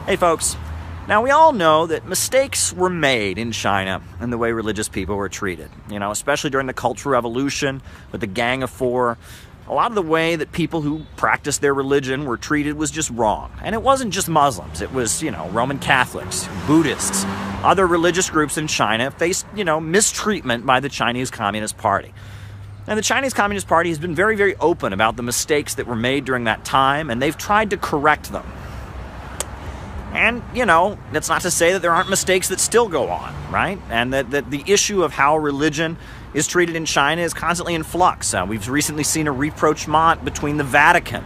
Hey folks, now we all know that mistakes were made in China in the way religious people were treated. Especially during the Cultural Revolution with the Gang of Four. A lot of the way that people who practiced their religion were treated was just wrong. And it wasn't just Muslims. It was, Roman Catholics, Buddhists, other religious groups in China faced, mistreatment by the Chinese Communist Party. And the Chinese Communist Party has been very, very open about the mistakes that were made during that time, and they've tried to correct them. And, that's not to say that there aren't mistakes that still go on, right? And that the issue of how religion is treated in China is constantly in flux. We've recently seen a rapprochement between the Vatican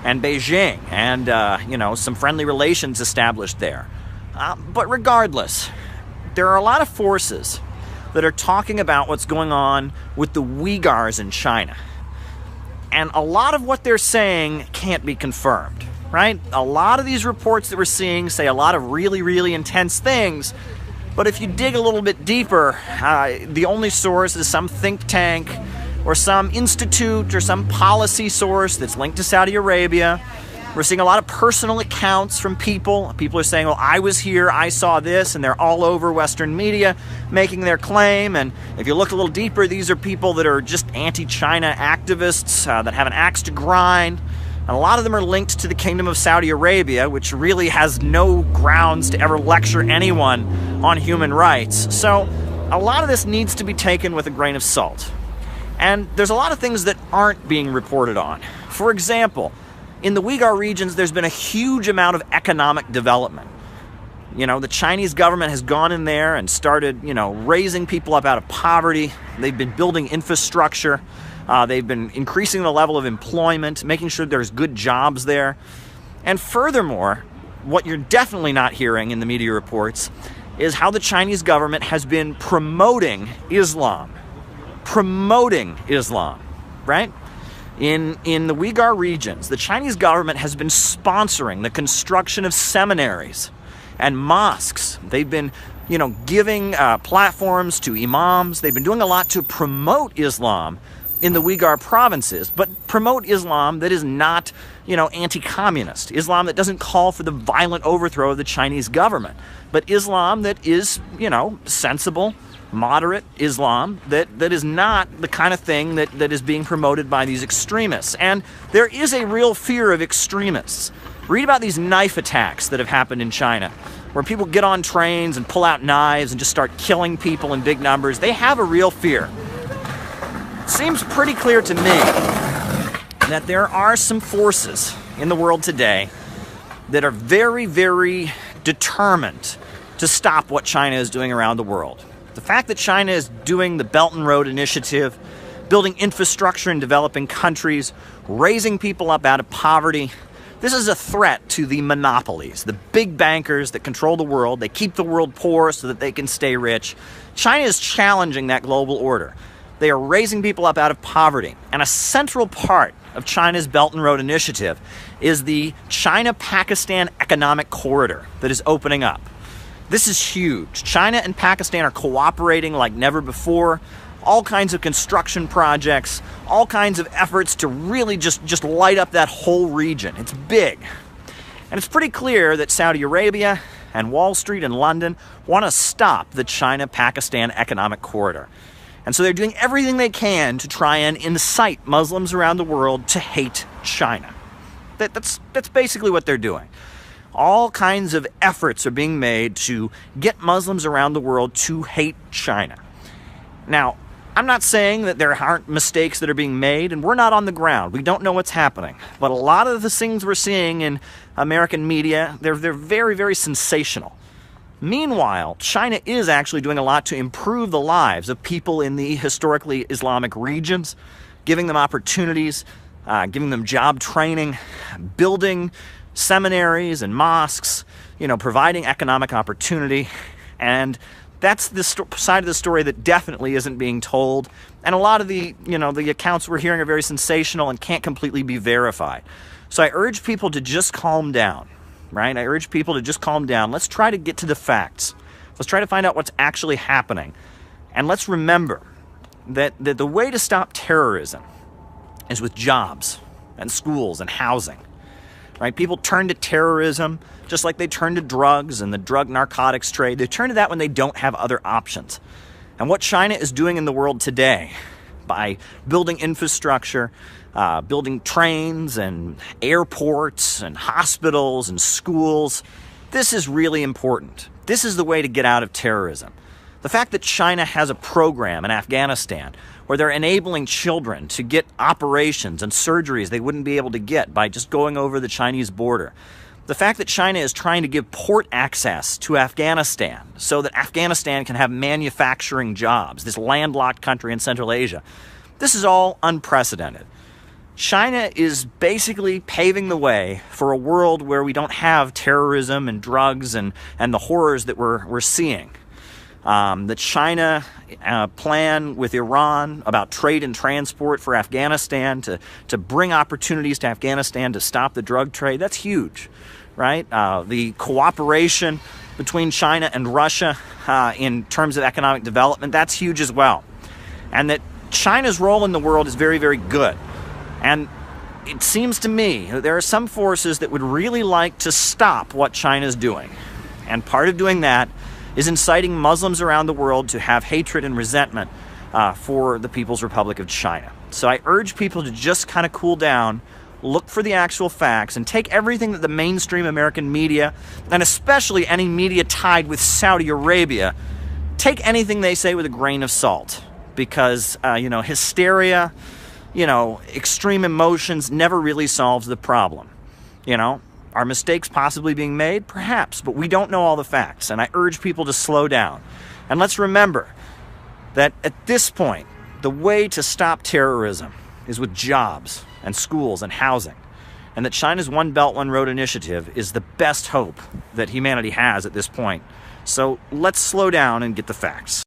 and Beijing and, some friendly relations established there. But regardless, there are a lot of forces that are talking about what's going on with the Uyghurs in China. And a lot of what they're saying can't be confirmed. Right? A lot of these reports that we're seeing say a lot of really, really intense things, but if you dig a little bit deeper, the only source is some think tank or some institute or some policy source that's linked to Saudi Arabia. We're seeing a lot of personal accounts from people. People are saying, well, I was here, I saw this, and they're all over Western media making their claim. And if you look a little deeper, these are people that are just anti-China activists that have an axe to grind. And a lot of them are linked to the Kingdom of Saudi Arabia, which really has no grounds to ever lecture anyone on human rights. So a lot of this needs to be taken with a grain of salt. And there's a lot of things that aren't being reported on. For example, in the Uyghur regions, there's been a huge amount of economic development. The Chinese government has gone in there and started, raising people up out of poverty. They've been building infrastructure. They've been increasing the level of employment, making sure there's good jobs there. And furthermore, what you're definitely not hearing in the media reports is how the Chinese government has been promoting Islam. Promoting Islam, right? In the Uyghur regions, the Chinese government has been sponsoring the construction of seminaries and mosques. They've been, giving platforms to imams. They've been doing a lot to promote Islam in the Uyghur provinces, but promote Islam that is not, anti-communist. Islam that doesn't call for the violent overthrow of the Chinese government, but Islam that is, sensible, moderate Islam that is not the kind of thing that is being promoted by these extremists. And there is a real fear of extremists. Read about these knife attacks that have happened in China, where people get on trains and pull out knives and just start killing people in big numbers. They have a real fear. Seems pretty clear to me that there are some forces in the world today that are very, very determined to stop what China is doing around the world. The fact that China is doing the Belt and Road Initiative, building infrastructure in developing countries, raising people up out of poverty, this is a threat to the monopolies, the big bankers that control the world. They keep the world poor so that they can stay rich. China is challenging that global order. They are raising people up out of poverty. And a central part of China's Belt and Road Initiative is the China-Pakistan Economic Corridor that is opening up. This is huge. China and Pakistan are cooperating like never before. All kinds of construction projects, all kinds of efforts to really just light up that whole region. It's big. And it's pretty clear that Saudi Arabia and Wall Street and London want to stop the China-Pakistan Economic Corridor. And so they're doing everything they can to try and incite Muslims around the world to hate China. That's basically what they're doing. All kinds of efforts are being made to get Muslims around the world to hate China. Now, I'm not saying that there aren't mistakes that are being made, and we're not on the ground. We don't know what's happening. But a lot of the things we're seeing in American media, they're very, very sensational. Meanwhile, China is actually doing a lot to improve the lives of people in the historically Islamic regions, giving them opportunities, giving them job training, building seminaries and mosques, providing economic opportunity. And that's the side of the story that definitely isn't being told. And a lot of the accounts we're hearing are very sensational and can't completely be verified. So I urge people to just calm down. Right? I urge people to just calm down. Let's try to get to the facts. Let's try to find out what's actually happening. And let's remember that the way to stop terrorism is with jobs and schools and housing. right? People turn to terrorism just like they turn to drugs and the drug narcotics trade. They turn to that when they don't have other options. And what China is doing in the world today, by building infrastructure, building trains and airports and hospitals and schools, this is really important. This is the way to get out of terrorism. The fact that China has a program in Afghanistan where they're enabling children to get operations and surgeries they wouldn't be able to get by just going over the Chinese border. The fact that China is trying to give port access to Afghanistan so that Afghanistan can have manufacturing jobs, this landlocked country in Central Asia. This is all unprecedented. China is basically paving the way for a world where we don't have terrorism and drugs and the horrors that we're seeing. The China plan with Iran about trade and transport for Afghanistan to bring opportunities to Afghanistan to stop the drug trade, that's huge, right? The cooperation between China and Russia in terms of economic development, that's huge as well. And that China's role in the world is very, very good. And it seems to me that there are some forces that would really like to stop what China's doing. And part of doing that is inciting Muslims around the world to have hatred and resentment for the People's Republic of China. So I urge people to just kind of cool down, look for the actual facts, and take everything that the mainstream American media, and especially any media tied with Saudi Arabia, take anything they say with a grain of salt. Because, hysteria, extreme emotions never really solves the problem. Are mistakes possibly being made? Perhaps, but we don't know all the facts, and I urge people to slow down. And let's remember that at this point, the way to stop terrorism is with jobs and schools and housing, and that China's One Belt, One Road initiative is the best hope that humanity has at this point. So let's slow down and get the facts.